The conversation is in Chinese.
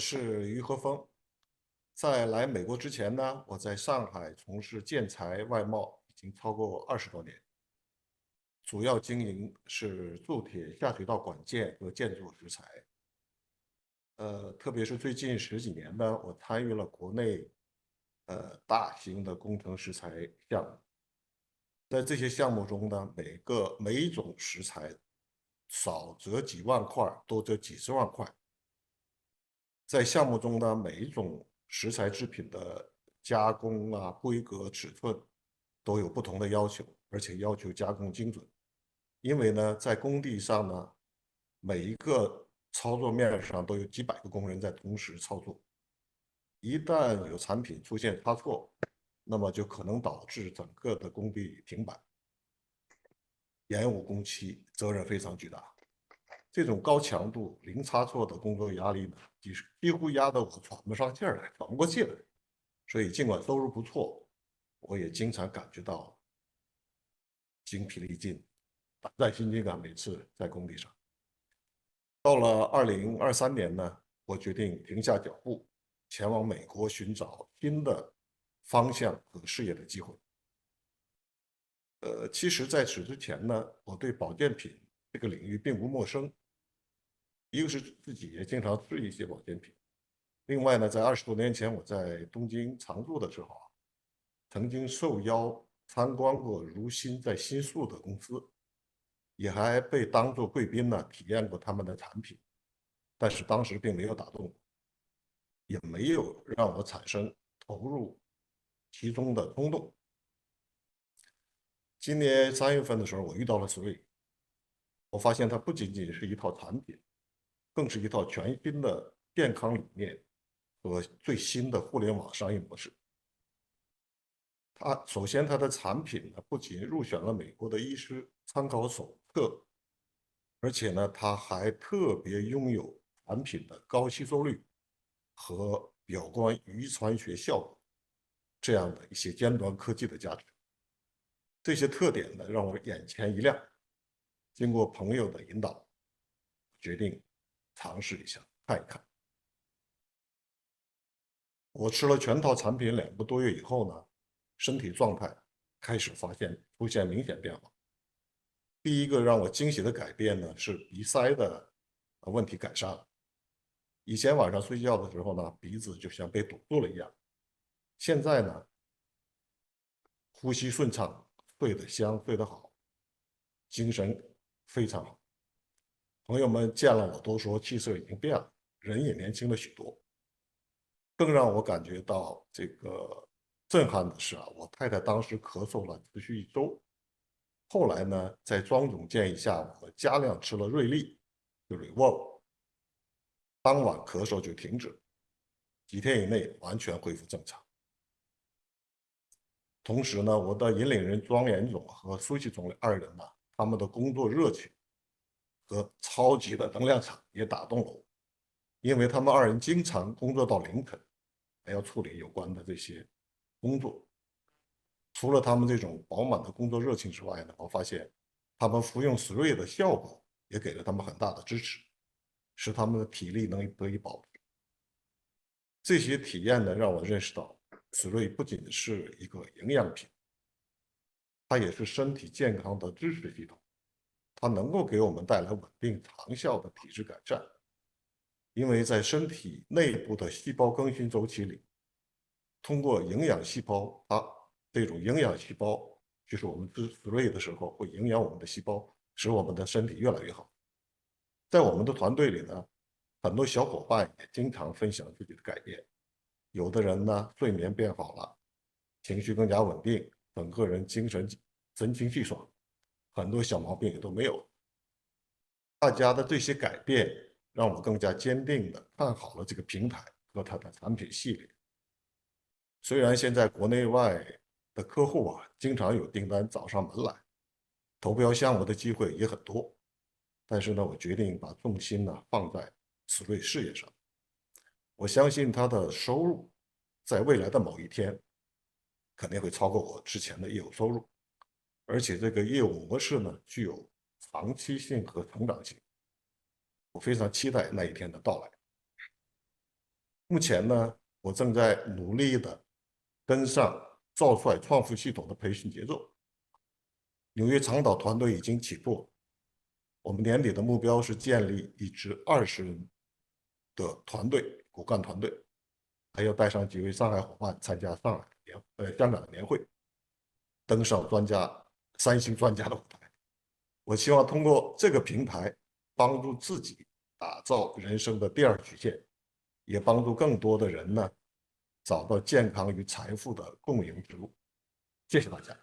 是于和峰。在来美国之前呢，我在上海从事建材外贸已经超过20多年，主要经营是铸铁、下水道管件和建筑石材。特别是最近10几年呢，我参与了国内大型的工程石材项目。在这些项目中呢，每一种石材少则几万块，多则几十万块。在项目中呢，每一种石材制品的加工啊、规格、尺寸都有不同的要求，而且要求加工精准。因为呢，在工地上呢，每一个操作面上都有几百个工人在同时操作，一旦有产品出现差错，那么就可能导致整个的工地停摆、延误工期，责任非常巨大。这种高强度、零差错的工作压力呢，几乎压得我喘不上气儿来，喘不过气来。所以尽管收入不错，我也经常感觉到精疲力尽、胆战心惊啊。每次在工地上，到了2023年呢，我决定停下脚步，前往美国寻找新的方向和事业的机会。其实在此之前呢，我对保健品这个领域并不陌生，一个是自己也经常吃一些保健品。另外呢，在20多年前，我在东京常住的时候啊，曾经受邀参观过如新在新宿的公司，也还被当作贵宾呢体验过他们的产品，但是当时并没有打动我，也没有让我产生投入其中的冲动。今年3月份的时候，我遇到了 Three，我发现它不仅仅是一套产品，更是一套全新的健康理念和最新的互联网商业模式。首先，它的产品呢，不仅入选了美国的医师参考手册，而且呢，它还特别拥有产品的高吸收率和表观遗传学效果这样的一些尖端科技的价值。这些特点呢，让我眼前一亮。经过朋友的引导，决定尝试一下，看一看。我吃了全套产品2个多月以后呢，身体状态开始出现明显变化。第一个让我惊喜的改变呢，是鼻塞的问题改善了。以前晚上睡觉的时候呢，鼻子就像被堵住了一样，现在呢，呼吸顺畅，睡得香，睡得好，精神非常好。朋友们见了我都说气色已经变了，人也年轻了许多。更让我感觉到这个震撼的是啊，我太太当时咳嗽了持续1周，后来呢，在庄总建议下，我加量吃了瑞丽，就 Revolve，当晚咳嗽就停止，几天以内完全恢复正常。同时呢，我的引领人庄严总和苏西总2人呢，他们的工作热情和超级的能量场也打动了我，因为他们2人经常工作到凌晨，还要处理有关的这些工作。除了他们这种饱满的工作热情之外呢，我发现他们服用 Three 的效果也给了他们很大的支持，使他们的体力能得以保持。这些体验呢，让我认识到 Three 不仅是一个营养品，它也是身体健康的支持系统，它能够给我们带来稳定长效的体质改善。因为在身体内部的细胞更新周期里，通过营养细胞，这种营养细胞就是我们吃 Three 的时候会营养我们的细胞，使我们的身体越来越好。在我们的团队里呢，很多小伙伴也经常分享自己的改变。有的人呢，睡眠变好了，情绪更加稳定，整个人神清气爽，很多小毛病也都没有。大家的这些改变，让我更加坚定的看好了这个平台和它的产品系列。虽然现在国内外的客户啊，经常有订单找上门来，投标项目的机会也很多，但是呢，我决定把重心呢放在此类事业上。我相信它的收入在未来的某一天肯定会超过我之前的业务收入，而且这个业务模式呢具有长期性和成长性，我非常期待那一天的到来。目前呢，我正在努力的跟上赵帅创富系统的培训节奏。纽约长岛团队已经起步，我们年底的目标是建立一支20人的团队，骨干团队，还要带上几位上海伙伴参加香港的年会，登上3星专家的舞台。我希望通过这个平台，帮助自己打造人生的第二曲线，也帮助更多的人呢找到健康与财富的共赢之路。谢谢大家。